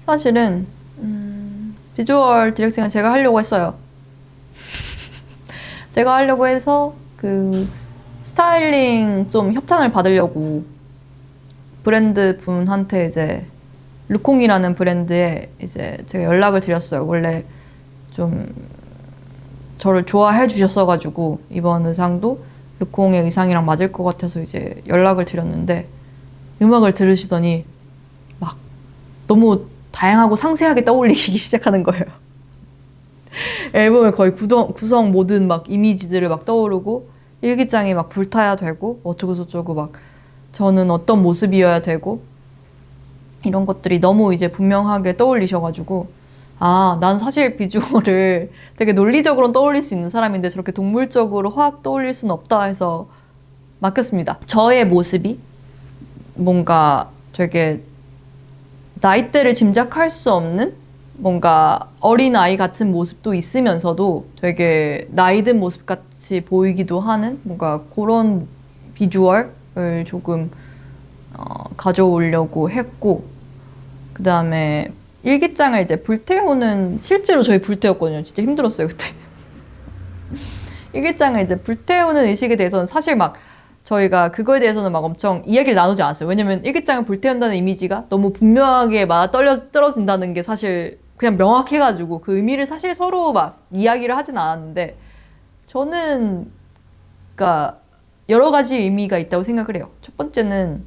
사실은 비주얼 디렉팅을 제가 하려고 했어요. 제가 하려고 해서 그 스타일링 좀 협찬을 받으려고 브랜드 분한테 이제 르콩이라는 브랜드에 이제 제가 연락을 드렸어요. 원래 좀 저를 좋아해 주셨어가지고 이번 의상도 르콩의 의상이랑 맞을 것 같아서 이제 연락을 드렸는데 음악을 들으시더니 막 너무 다양하고 상세하게 떠올리기 시작하는 거예요. 앨범의 거의 구성 모든 막 이미지들을 막 떠오르고 일기장이 막 불타야 되고 어쩌고 저쩌고 막 저는 어떤 모습이어야 되고 이런 것들이 너무 이제 분명하게 떠올리셔가지고 아, 난 사실 비주얼을 되게 논리적으로는 떠올릴 수 있는 사람인데 저렇게 동물적으로 확 떠올릴 수는 없다 해서 맡겼습니다. 저의 모습이 뭔가 되게 나이대를 짐작할 수 없는 뭔가 어린아이 같은 모습도 있으면서도 되게 나이 든 모습 같이 보이기도 하는 뭔가 그런 비주얼을 조금 가져오려고 했고 그 다음에 일기장을 이제 불태우는 실제로 저희 불태웠거든요. 진짜 힘들었어요 그때. 일기장을 이제 불태우는 의식에 대해서는 사실 막 저희가 그거에 대해서는 막 엄청 이야기를 나누지 않았어요. 왜냐면 일기장을 불태운다는 이미지가 너무 분명하게 막 떨어진다는 게 사실 그냥 명확해가지고 그 의미를 사실 서로 막 이야기를 하진 않았는데 저는 그러니까 여러 가지 의미가 있다고 생각을 해요. 첫 번째는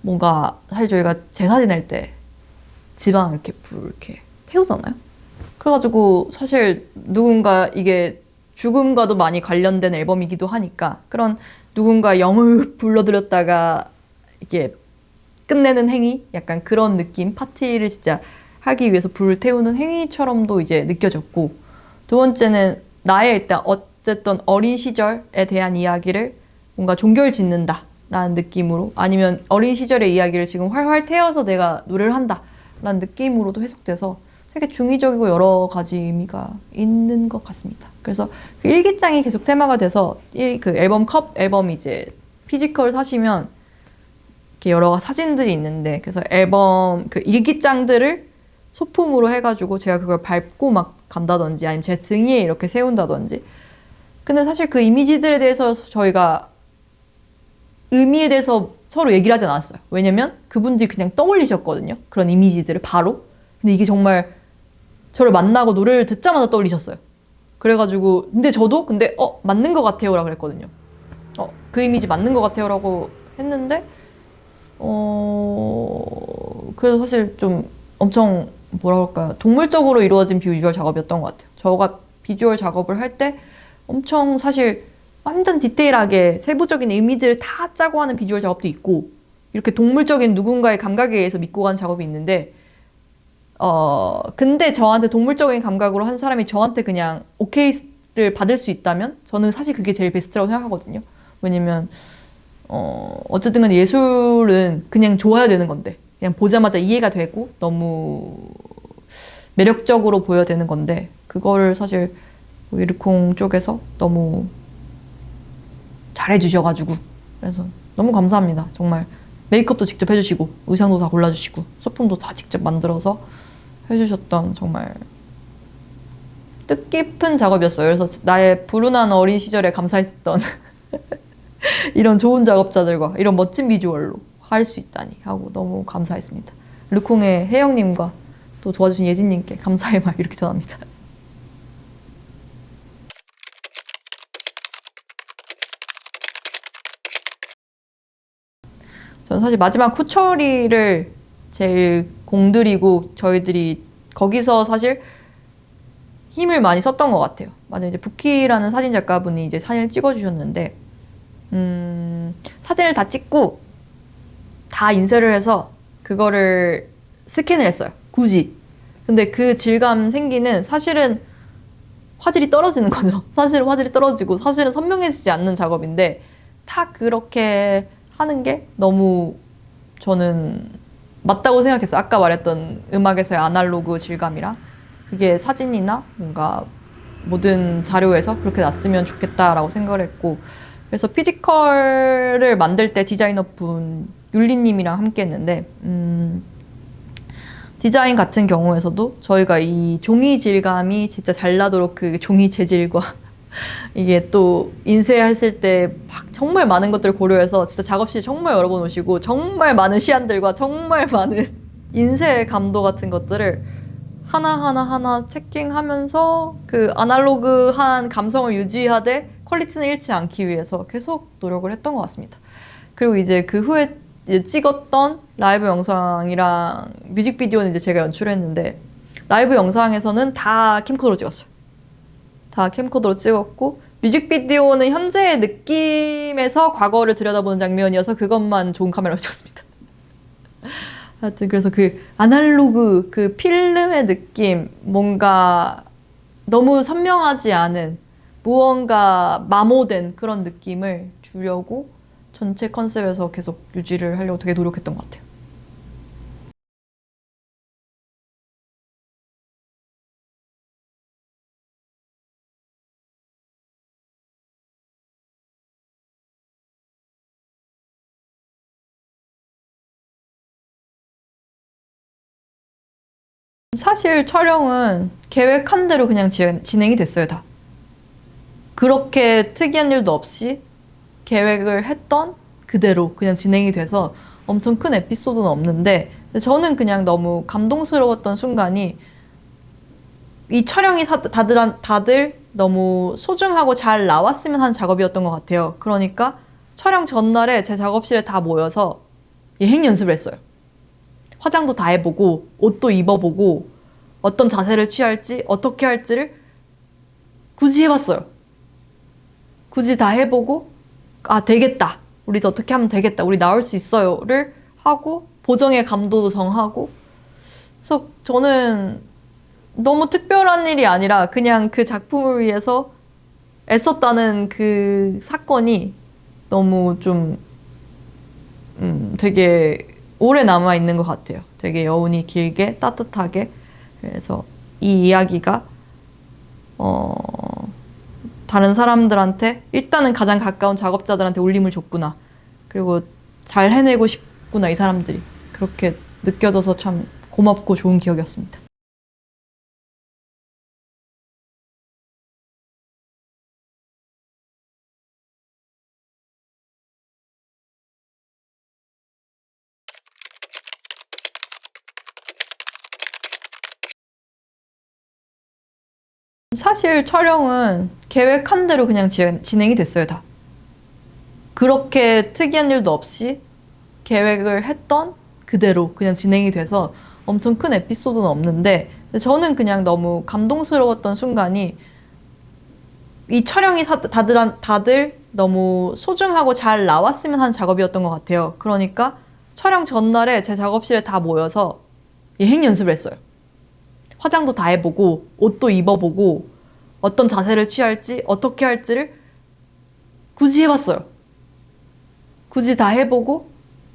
뭔가 사실 저희가 제사 지낼 때 집안 이렇게 불 이렇게 태우잖아요. 그래가지고 사실 누군가 이게 죽음과도 많이 관련된 앨범이기도 하니까 그런 누군가 영을 불러들였다가 이게 끝내는 행위? 약간 그런 느낌? 파티를 진짜 하기 위해서 불을 태우는 행위처럼도 이제 느껴졌고 두 번째는 나의 일단 어쨌든 어린 시절에 대한 이야기를 뭔가 종결 짓는다 라는 느낌으로 아니면 어린 시절의 이야기를 지금 활활 태워서 내가 노래를 한다 라는 느낌으로도 해석돼서 되게 중의적이고 여러 가지 의미가 있는 것 같습니다. 그래서 그 일기장이 계속 테마가 돼서 그 앨범 앨범 이제 피지컬 사시면 이렇게 여러 사진들이 있는데 그래서 앨범 그 일기장들을 소품으로 해가지고 제가 그걸 밟고 막 간다든지 아니면 제 등에 이렇게 세운다든지 근데 사실 그 이미지들에 대해서 저희가 의미에 대해서 서로 얘기를 하진 않았어요. 왜냐면 그분들이 그냥 떠올리셨거든요. 그런 이미지들을 바로. 근데 이게 정말 저를 만나고 노래를 듣자마자 떠올리셨어요. 그래가지고 근데 저도 맞는 것 같아요 라고 그랬거든요. 그 이미지 맞는 것 같아요 라고 했는데 그래서 사실 좀 엄청 뭐라 그럴까요? 동물적으로 이루어진 비주얼 작업이었던 것 같아요. 저가 비주얼 작업을 할 때 엄청 사실 완전 디테일하게 세부적인 의미들을 다 짜고 하는 비주얼 작업도 있고 이렇게 동물적인 누군가의 감각에 의해서 믿고 가는 작업이 있는데 근데 저한테 동물적인 감각으로 한 사람이 저한테 그냥 오케이를 받을 수 있다면 저는 사실 그게 제일 베스트라고 생각하거든요. 왜냐면 어쨌든 간에 예술은 그냥 좋아야 되는 건데 그냥 보자마자 이해가 되고 너무 매력적으로 보여야 되는 건데 그거를 사실 이르콩 쪽에서 너무 잘해주셔가지고 그래서 너무 감사합니다. 정말 메이크업도 직접 해주시고 의상도 다 골라주시고 소품도 다 직접 만들어서 해주셨던 정말 뜻깊은 작업이었어요. 그래서 나의 불운한 어린 시절에 감사했던 이런 좋은 작업자들과 이런 멋진 비주얼로 할 수 있다니 하고 너무 감사했습니다. 르콩의 혜영님과 또 도와주신 예진님께 감사의 말 이렇게 전합니다. 저는 사실 마지막 후처리를 제일 공들이고 저희들이 거기서 사실 힘을 많이 썼던 것 같아요. 맞아요. 이제 부키라는 사진 작가분이 이제 사진을 찍어주셨는데 사진을 다 찍고 다 인쇄를 해서 그거를 스캔을 했어요. 굳이. 근데 그 질감 생기는 사실은 화질이 떨어지는 거죠. 사실은 화질이 떨어지고 사실은 선명해지지 않는 작업인데 다 그렇게 하는 게 너무 저는 맞다고 생각했어요. 아까 말했던 음악에서의 아날로그 질감이랑 그게 사진이나 뭔가 모든 자료에서 그렇게 났으면 좋겠다라고 생각을 했고 그래서 피지컬을 만들 때 디자이너 분 율리님이랑 함께 했는데 디자인 같은 경우에서도 저희가 이 종이 질감이 진짜 잘 나도록 그 종이 재질과 이게 또 인쇄했을 때 막 정말 많은 것들을 고려해서 진짜 작업실 정말 여러 번 오시고 정말 많은 시안들과 정말 많은 인쇄 감도 같은 것들을 하나하나 체킹하면서 그 아날로그한 감성을 유지하되 퀄리티는 잃지 않기 위해서 계속 노력을 했던 것 같습니다. 그리고 이제 그 후에 이제 찍었던 라이브 영상이랑 뮤직비디오는 이제 제가 연출했는데, 라이브 영상에서는 다 캠코더로 찍었어요. 다 캠코더로 찍었고, 뮤직비디오는 현재의 느낌에서 과거를 들여다보는 장면이어서 그것만 좋은 카메라로 찍었습니다. 하여튼 그래서 그 아날로그 그 필름의 느낌, 뭔가 너무 선명하지 않은 무언가 마모된 그런 느낌을 주려고 전체 컨셉에서 계속 유지를 하려고 되게 노력했던 것 같아요. 사실 촬영은 계획한 대로 그냥 진행이 됐어요, 다. 그렇게 특이한 일도 없이 계획을 했던 그대로 그냥 진행이 돼서 엄청 큰 에피소드는 없는데, 저는 그냥 너무 감동스러웠던 순간이, 이 촬영이 다들 너무 소중하고 잘 나왔으면 하는 작업이었던 것 같아요. 그러니까 촬영 전날에 제 작업실에 다 모여서 예행 연습을 했어요. 화장도 다 해보고 옷도 입어보고 어떤 자세를 취할지 어떻게 할지를 굳이 해봤어요. 굳이 다 해보고, 아 되겠다, 우리도 어떻게 하면 되겠다, 우리 나올 수 있어요를 하고 보정의 감도도 정하고. 그래서 저는 너무 특별한 일이 아니라 그냥 그 작품을 위해서 애썼다는 그 사건이 너무 좀 되게 오래 남아 있는 것 같아요. 되게 여운이 길게 따뜻하게. 그래서 이 이야기가 다른 사람들한테, 일단은 가장 가까운 작업자들한테 울림을 줬구나, 그리고 잘 해내고 싶구나 이 사람들이, 그렇게 느껴져서 참 고맙고 좋은 기억이었습니다. 사실 촬영은 계획한 대로 그냥 진행이 됐어요, 다. 그렇게 특이한 일도 없이 계획을 했던 그대로 그냥 진행이 돼서 엄청 큰 에피소드는 없는데, 저는 그냥 너무 감동스러웠던 순간이, 이 촬영이 다들 너무 소중하고 잘 나왔으면 하는 작업이었던 것 같아요. 그러니까 촬영 전날에 제 작업실에 다 모여서 예행 연습을 했어요. 화장도 다 해보고 옷도 입어보고 어떤 자세를 취할지 어떻게 할지를 굳이 해봤어요. 굳이 다 해보고,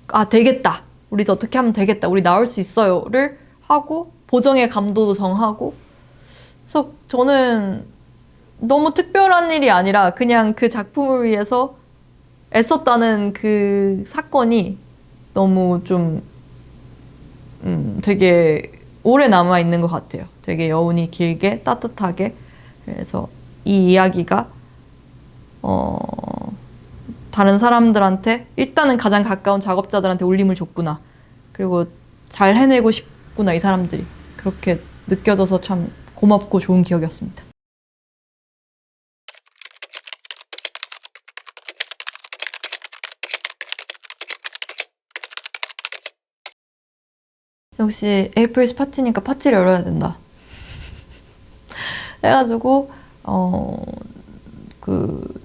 아 되겠다, 우리도 어떻게 하면 되겠다, 우리 나올 수 있어요를 하고 보정의 감도도 정하고. 그래서 저는 너무 특별한 일이 아니라 그냥 그 작품을 위해서 애썼다는 그 사건이 너무 좀 되게 오래 남아 있는 것 같아요. 되게 여운이 길게 따뜻하게. 그래서 이 이야기가 다른 사람들한테, 일단은 가장 가까운 작업자들한테 울림을 줬구나, 그리고 잘 해내고 싶구나 이 사람들이, 그렇게 느껴져서 참 고맙고 좋은 기억이었습니다. 역시 에이프릴스 파티니까 파티를 열어야 된다 해가지고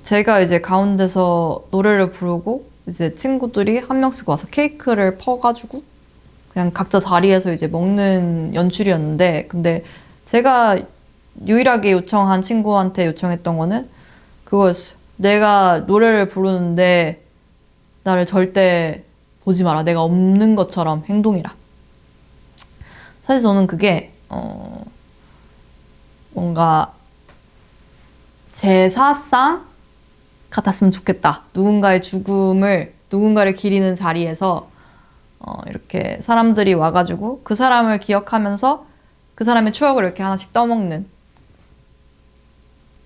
제가 이제 가운데서 노래를 부르고, 이제 친구들이 한 명씩 와서 케이크를 퍼가지고 그냥 각자 자리에서 이제 먹는 연출이었는데, 근데 제가 유일하게 요청한 친구한테 요청했던 거는 그거였어요. 내가 노래를 부르는데 나를 절대 보지 마라, 내가 없는 것처럼 행동이라. 사실 저는 그게 뭔가 제사상 같았으면 좋겠다. 누군가의 죽음을, 누군가를 기리는 자리에서 이렇게 사람들이 와가지고 그 사람을 기억하면서 그 사람의 추억을 이렇게 하나씩 떠먹는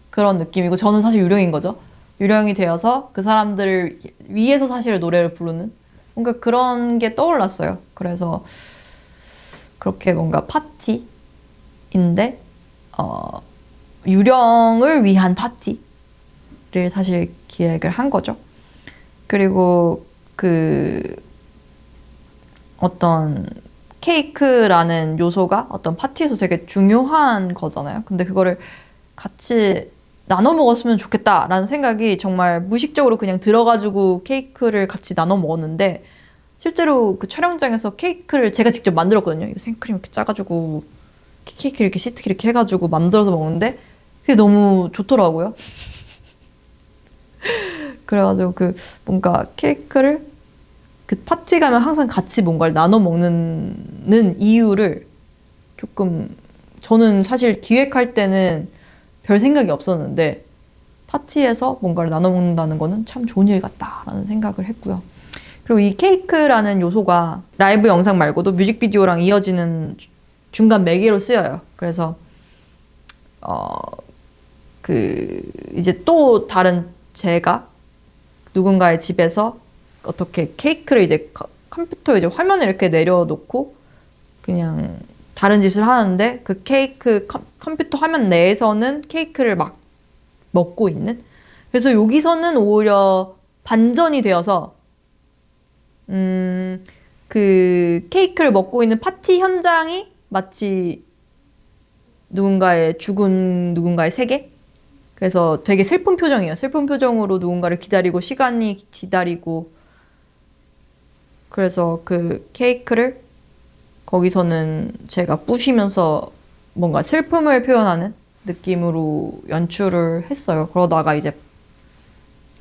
그런 느낌이고, 저는 사실 유령인 거죠. 유령이 되어서 그 사람들을 위해서 사실 노래를 부르는 뭔가 그런 게 떠올랐어요. 그래서 그렇게 뭔가 파티인데 유령을 위한 파티를 사실 기획을 한 거죠. 그리고 어떤 케이크라는 요소가 어떤 파티에서 되게 중요한 거잖아요. 근데 그거를 같이 나눠 먹었으면 좋겠다라는 생각이 정말 무의식적으로 그냥 들어가지고 케이크를 같이 나눠 먹었는데, 실제로 그 촬영장에서 케이크를 제가 직접 만들었거든요. 이거 생크림 이렇게 짜가지고 케이크 이렇게 시트키 이렇게 해가지고 만들어서 먹는데 그게 너무 좋더라고요. 그래가지고 뭔가 케이크를 그 파티 가면 항상 같이 뭔가를 나눠 먹는 이유를 조금, 저는 사실 기획할 때는 별 생각이 없었는데 파티에서 뭔가를 나눠 먹는다는 거는 참 좋은 일 같다라는 생각을 했고요. 그리고 이 케이크라는 요소가 라이브 영상 말고도 뮤직비디오랑 이어지는 중간 매개로 쓰여요. 그래서 이제 또 다른 제가 누군가의 집에서 어떻게 케이크를 이제 컴퓨터에 이제 화면을 이렇게 내려놓고 그냥 다른 짓을 하는데, 그 케이크 컴퓨터 화면 내에서는 케이크를 막 먹고 있는, 그래서 여기서는 오히려 반전이 되어서 그 케이크를 먹고 있는 파티 현장이 마치 죽은 누군가의 세계? 그래서 되게 슬픈 표정이에요. 슬픈 표정으로 누군가를 기다리고, 시간이 기다리고, 그래서 그 케이크를 거기서는 제가 부시면서 뭔가 슬픔을 표현하는 느낌으로 연출을 했어요. 그러다가 이제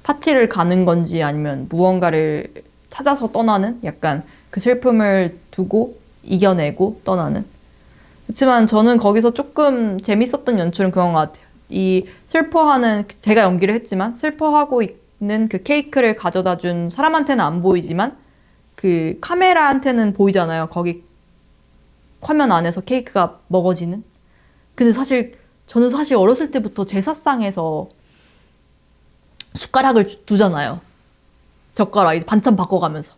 파티를 가는 건지 아니면 무언가를 찾아서 떠나는, 약간 그 슬픔을 두고 이겨내고 떠나는. 그렇지만 저는 거기서 조금 재밌었던 연출은 그런 것 같아요. 이 제가 연기를 했지만 슬퍼하고 있는 그 케이크를 가져다 준 사람한테는 안 보이지만 그 카메라한테는 보이잖아요. 거기 화면 안에서 케이크가 먹어지는. 근데 저는 사실 어렸을 때부터 제사상에서 숟가락을 두잖아요. 젓가락 이제 반찬 바꿔가면서.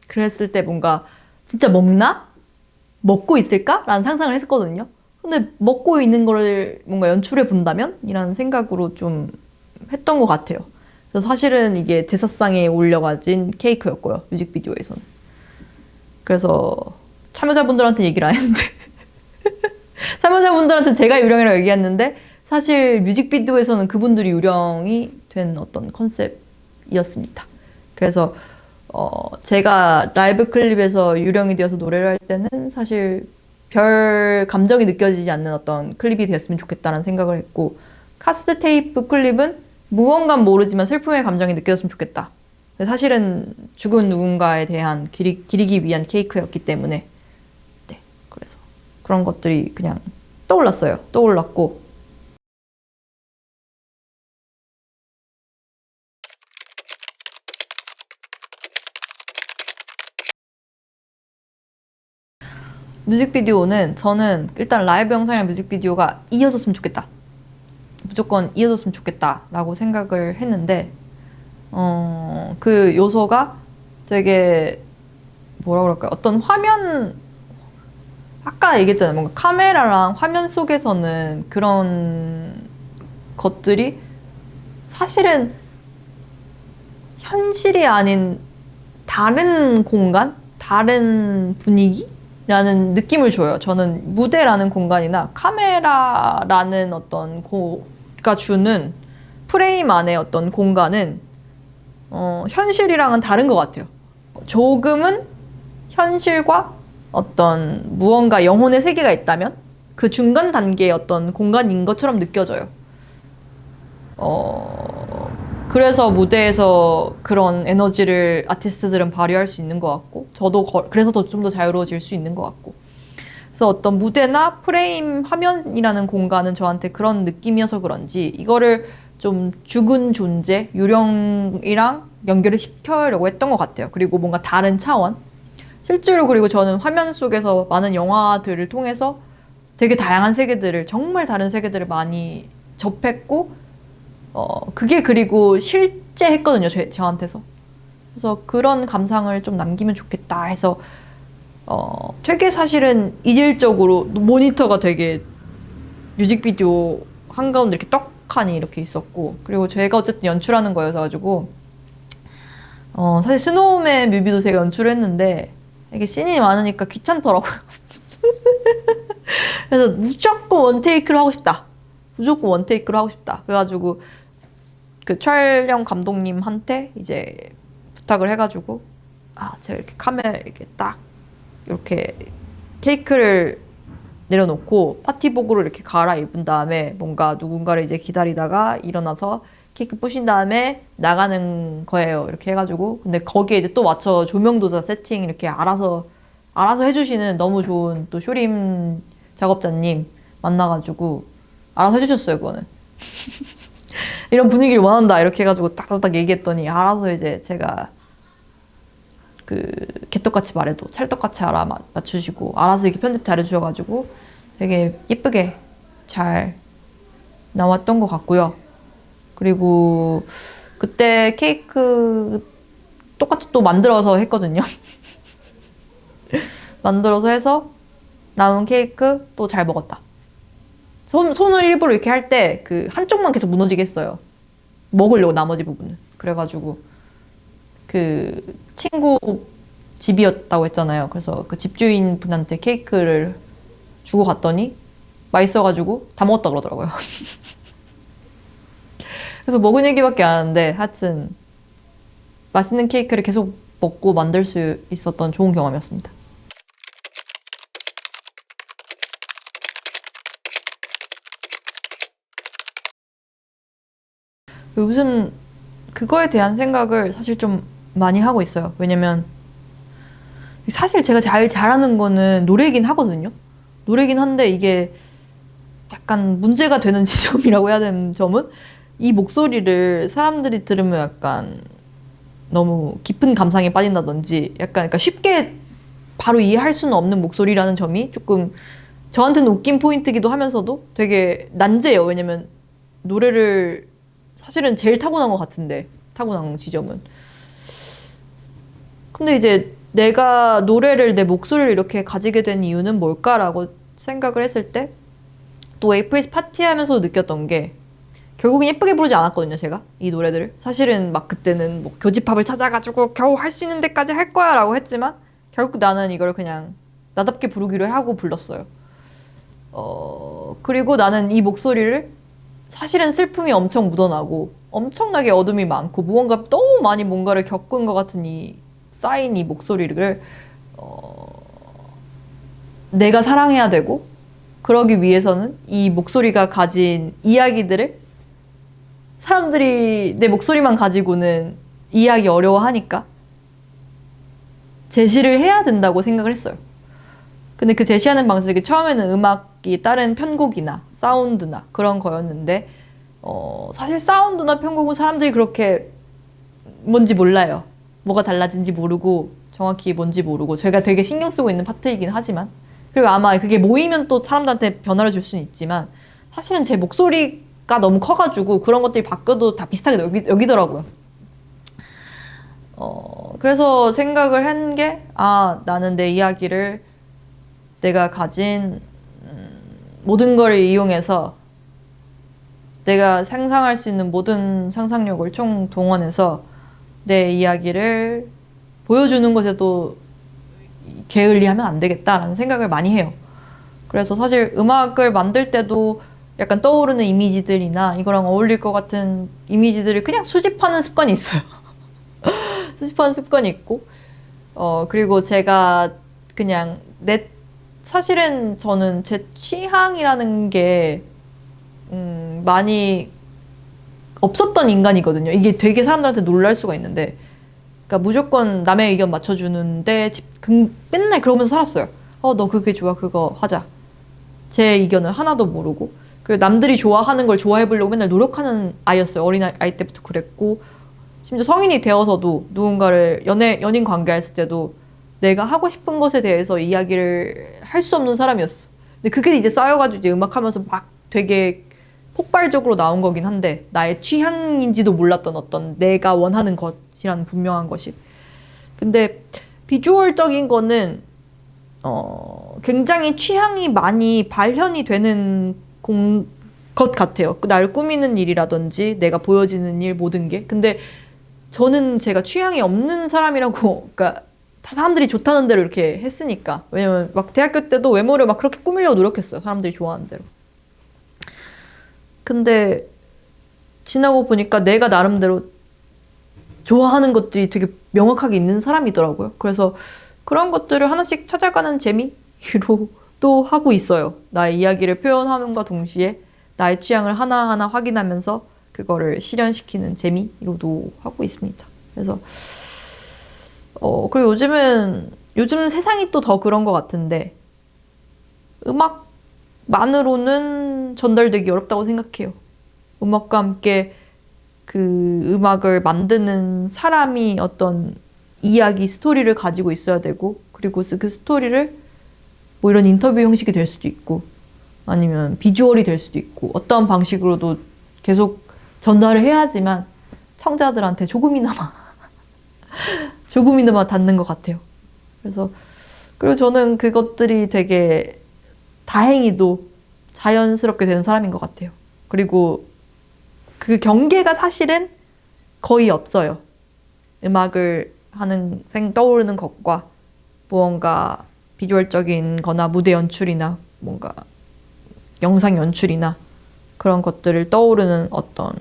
그랬을 때 뭔가 진짜 먹나? 먹고 있을까? 라는 상상을 했었거든요. 근데 먹고 있는 거를 뭔가 연출해 본다면? 이라는 생각으로 좀 했던 것 같아요. 그래서 사실은 이게 제사상에 올려가진 케이크였고요. 뮤직비디오에서는. 그래서 참여자분들한테 얘기를 안 했는데 참여자분들한테 제가 유령이라고 얘기했는데, 사실 뮤직비디오에서는 그분들이 유령이 된 어떤 컨셉이었습니다. 그래서 제가 라이브 클립에서 유령이 되어서 노래를 할 때는 사실 별 감정이 느껴지지 않는 어떤 클립이 되었으면 좋겠다는 생각을 했고, 카세트 테이프 클립은 무언간 모르지만 슬픔의 감정이 느껴졌으면 좋겠다. 사실은 죽은 누군가에 대한 기리기 위한 케이크였기 때문에, 네, 그래서 그런 것들이 그냥 떠올랐고, 뮤직비디오는 저는 일단 라이브 영상이랑 뮤직비디오가 이어졌으면 좋겠다. 무조건 이어졌으면 좋겠다라고 생각을 했는데, 그 요소가 되게 뭐라 그럴까요? 어떤 아까 얘기했잖아요. 뭔가 카메라랑 화면 속에서는 그런 것들이 사실은 현실이 아닌 다른 공간? 다른 분위기라는 느낌을 줘요. 저는 무대라는 공간이나 카메라라는 어떤 가 주는 프레임 안의 어떤 공간은 현실이랑은 다른 것 같아요. 조금은 현실과 어떤 무언가 영혼의 세계가 있다면 그 중간 단계의 어떤 공간인 것처럼 느껴져요. 그래서 무대에서 그런 에너지를 아티스트들은 발휘할 수 있는 것 같고, 저도 그래서 좀 더 자유로워질 수 있는 것 같고, 그래서 어떤 무대나 프레임 화면이라는 공간은 저한테 그런 느낌이어서 그런지 이거를 좀 죽은 존재, 유령이랑 연결을 시켜려고 했던 것 같아요. 그리고 뭔가 다른 차원, 실제로 그리고 저는 화면 속에서 많은 영화들을 통해서 되게 다양한 세계들을, 정말 다른 세계들을 많이 접했고, 그게 그리고 실제 했거든요, 저한테서. 그래서 그런 감상을 좀 남기면 좋겠다 해서, 되게 사실은 이질적으로 모니터가 되게 뮤직비디오 한가운데 이렇게 떡하니 이렇게 있었고, 그리고 제가 어쨌든 연출하는 거여서 가지고, 사실 스노우맨 뮤비도 제가 연출을 했는데, 이게 씬이 많으니까 귀찮더라고요. 그래서 무조건 원테이크로 하고 싶다. 무조건 원테이크로 하고 싶다. 그래가지고 그 촬영 감독님한테 이제 부탁을 해가지고, 제가 이렇게 카메라 이렇게 딱 이렇게 케이크를 내려놓고 파티복으로 이렇게 갈아입은 다음에 뭔가 누군가를 이제 기다리다가 일어나서 케이크 부신 다음에 나가는 거예요. 이렇게 해가지고. 근데 거기에 이제 또 맞춰 조명도사 세팅 이렇게 알아서 해주시는 너무 좋은 또 쇼림 작업자님 만나가지고 알아서 해주셨어요, 그거는. 이런 분위기를 원한다. 이렇게 해가지고 딱딱딱 얘기했더니 알아서 이제 제가 그 개떡같이 말해도 찰떡같이 맞추시고 알아서 이렇게 편집 잘해주셔가지고 되게 예쁘게 잘 나왔던 것 같고요. 그리고 그때 케이크 똑같이 또 만들어서 했거든요. 만들어서 해서 남은 케이크 또 잘 먹었다. 손을 일부러 이렇게 할 때 그 한쪽만 계속 무너지게 했어요. 먹으려고 나머지 부분은. 그래가지고 그 친구 집이었다고 했잖아요. 그래서 그 집주인 분한테 케이크를 주고 갔더니 맛있어가지고 다 먹었다 그러더라고요. 그래서 먹은 얘기밖에 안 하는데 하여튼 맛있는 케이크를 계속 먹고 만들 수 있었던 좋은 경험이었습니다. 요즘 그거에 대한 생각을 사실 좀 많이 하고 있어요. 왜냐면 사실 제가 제일 잘하는 거는 노래긴 하거든요. 노래긴 한데 이게 약간 문제가 되는 지점이라고 해야 되는 점은 이 목소리를 사람들이 들으면 약간 너무 깊은 감상에 빠진다든지 약간 그러니까 쉽게 바로 이해할 수는 없는 목소리라는 점이 조금 저한테는 웃긴 포인트기도 하면서도 되게 난제예요. 왜냐면 노래를 사실은 제일 타고난 것 같은데, 타고난 지점은. 근데 이제 내가 노래를, 내 목소리를 이렇게 가지게 된 이유는 뭘까라고 생각을 했을 때 또 에이프릴스 파티하면서 느꼈던 게 결국은 예쁘게 부르지 않았거든요, 제가 이 노래들을. 사실은 막 그때는 뭐 교집합을 찾아가지고 겨우 할 수 있는 데까지 할 거야 라고 했지만 결국 나는 이걸 그냥 나답게 부르기로 하고 불렀어요. 그리고 나는 이 목소리를 사실은 슬픔이 엄청 묻어나고 엄청나게 어둠이 많고 무언가 너무 많이 뭔가를 겪은 것 같은 이 쌓인 이 목소리를 내가 사랑해야 되고 그러기 위해서는 이 목소리가 가진 이야기들을 사람들이 내 목소리만 가지고는 이해하기 어려워하니까 제시를 해야 된다고 생각을 했어요. 근데 그 제시하는 방식이 처음에는 음악이 다른 편곡이나 사운드나 그런 거였는데 사실 사운드나 편곡은 사람들이 그렇게 뭔지 몰라요. 뭐가 달라진지 모르고 정확히 뭔지 모르고 제가 되게 신경 쓰고 있는 파트이긴 하지만 그리고 아마 그게 모이면 또 사람들한테 변화를 줄 수는 있지만 사실은 제 목소리가 너무 커가지고 그런 것들이 바뀌어도 다 비슷하게 여기더라고요. 그래서 생각을 한 게 나는 내 이야기를 내가 가진 모든 걸 이용해서 내가 상상할 수 있는 모든 상상력을 총동원해서 내 이야기를 보여주는 것에도 게을리하면 안 되겠다라는 생각을 많이 해요. 그래서 사실 음악을 만들 때도 약간 떠오르는 이미지들이나 이거랑 어울릴 것 같은 이미지들을 그냥 수집하는 습관이 있어요. 수집하는 습관이 있고 그리고 제가 그냥 사실은 저는 제 취향이라는 게 많이 없었던 인간이거든요. 이게 되게 사람들한테 놀랄 수가 있는데 그러니까 무조건 남의 의견 맞춰주는데 맨날 그러면서 살았어요. 너 그게 좋아, 그거 하자. 제 의견을 하나도 모르고 그리고 남들이 좋아하는 걸 좋아해보려고 맨날 노력하는 아이였어요. 어린아이 때부터 그랬고 심지어 성인이 되어서도 누군가를 연인 관계했을 때도 내가 하고 싶은 것에 대해서 이야기를 할 수 없는 사람이었어. 근데 그게 이제 쌓여가지고 이제 음악하면서 막 되게 폭발적으로 나온 거긴 한데 나의 취향인지도 몰랐던 어떤 내가 원하는 것이라는 분명한 것이. 근데 비주얼적인 거는 굉장히 취향이 많이 발현이 되는 것 같아요. 날 꾸미는 일이라든지 내가 보여지는 일 모든 게. 근데 저는 제가 취향이 없는 사람이라고 그러니까 다 사람들이 좋다는 대로 이렇게 했으니까. 왜냐면 막 대학교 때도 외모를 막 그렇게 꾸미려고 노력했어요. 사람들이 좋아하는 대로. 근데 지나고 보니까 내가 나름대로 좋아하는 것들이 되게 명확하게 있는 사람이더라고요. 그래서 그런 것들을 하나씩 찾아가는 재미로 또 하고 있어요. 나의 이야기를 표현함과 동시에 나의 취향을 하나하나 확인하면서 그거를 실현시키는 재미로도 하고 있습니다. 그래서 그리고 요즘 세상이 또 더 그런 것 같은데 음악만으로는 전달되기 어렵다고 생각해요. 음악과 함께 그 음악을 만드는 사람이 어떤 이야기, 스토리를 가지고 있어야 되고, 그리고 그 스토리를 뭐 이런 인터뷰 형식이 될 수도 있고, 아니면 비주얼이 될 수도 있고, 어떠한 방식으로도 계속 전달을 해야 하지만 청자들한테 조금이나마 닿는 것 같아요. 그래서 그리고 저는 그것들이 되게 다행히도 자연스럽게 되는 사람인 것 같아요. 그리고 그 경계가 사실은 거의 없어요. 음악을 하는 떠오르는 것과 무언가 비주얼적인 거나 무대 연출이나 뭔가 영상 연출이나 그런 것들을 떠오르는 어떤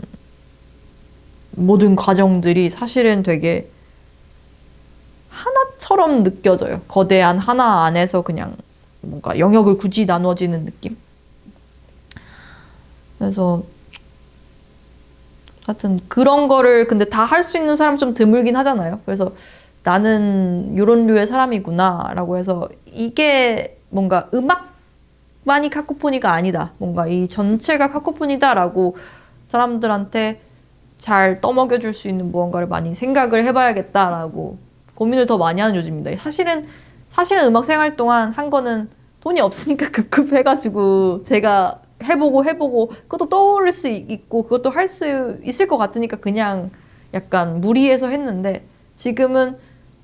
모든 과정들이 사실은 되게 하나처럼 느껴져요. 거대한 하나 안에서 그냥 뭔가 영역을 굳이 나눠지는 느낌? 그래서 하여튼 그런 거를 근데 다 할 수 있는 사람 좀 드물긴 하잖아요. 그래서 나는 요런 류의 사람이구나 라고 해서 이게 뭔가 음악만이 카코포니가 아니다. 뭔가 이 전체가 카코포니다 라고 사람들한테 잘 떠먹여줄 수 있는 무언가를 많이 생각을 해봐야겠다라고 고민을 더 많이 하는 요즘입니다. 사실은 음악 생활 동안 한 거는 돈이 없으니까 급급해가지고 제가 해보고 그것도 떠오를 수 있고 그것도 할 수 있을 것 같으니까 그냥 약간 무리해서 했는데 지금은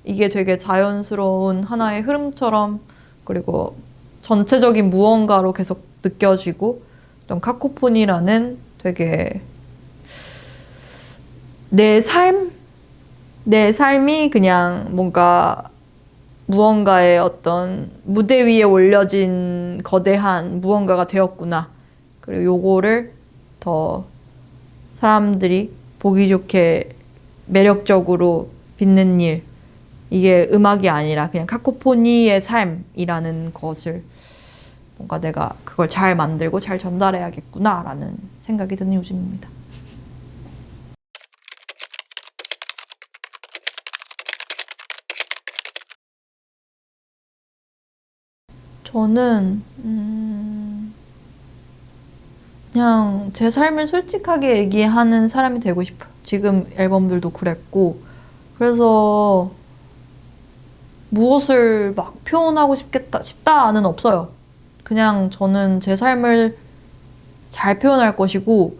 이게 되게 자연스러운 하나의 흐름처럼 그리고 전체적인 무언가로 계속 느껴지고 어떤 카코포니라는 되게 내 삶이 그냥 뭔가 무언가의 어떤 무대 위에 올려진 거대한 무언가가 되었구나. 그리고 요거를 더 사람들이 보기 좋게 매력적으로 빛는 일. 이게 음악이 아니라 그냥 카코포니의 삶이라는 것을 뭔가 내가 그걸 잘 만들고 잘 전달해야겠구나라는 생각이 드는 요즘입니다. 저는 그냥 제 삶을 솔직하게 얘기하는 사람이 되고 싶어요. 지금 앨범들도 그랬고 그래서 무엇을 막 표현하고 싶다는 없어요. 그냥 저는 제 삶을 잘 표현할 것이고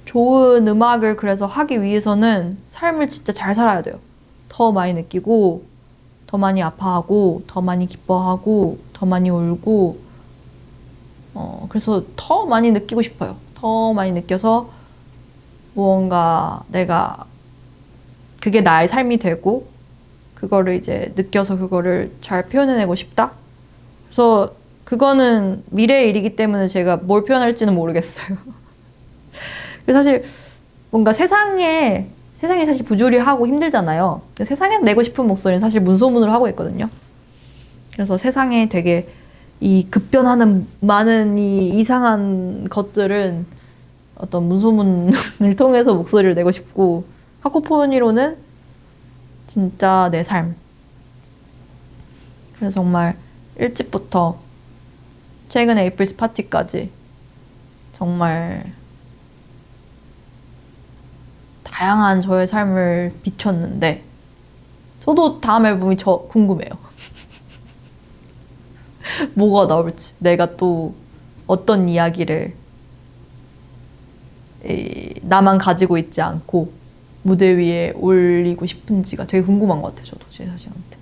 좋은 음악을 그래서 하기 위해서는 삶을 진짜 잘 살아야 돼요. 더 많이 느끼고 더 많이 아파하고 더 많이 기뻐하고 더 많이 울고 그래서 더 많이 느끼고 싶어요. 더 많이 느껴서 무언가 내가 그게 나의 삶이 되고 그거를 이제 느껴서 그거를 잘 표현해내고 싶다. 그래서 그거는 미래의 일이기 때문에 제가 뭘 표현할지는 모르겠어요. 사실 뭔가 세상에 사실 부조리하고 힘들잖아요. 세상에서 내고 싶은 목소리는 사실 문소문으로 하고 있거든요. 그래서 세상에 되게 이 급변하는 많은 이 이상한 것들은 어떤 문소문을 통해서 목소리를 내고 싶고 카코포니로는 진짜 내 삶. 그래서 정말 일찍부터 최근에 에이프릴스 파티까지 정말 다양한 저의 삶을 비췄는데 저도 다음 앨범이 궁금해요. 뭐가 나올지, 내가 또 어떤 이야기를 나만 가지고 있지 않고 무대 위에 올리고 싶은지가 되게 궁금한 것 같아요. 저도 제 자신한테.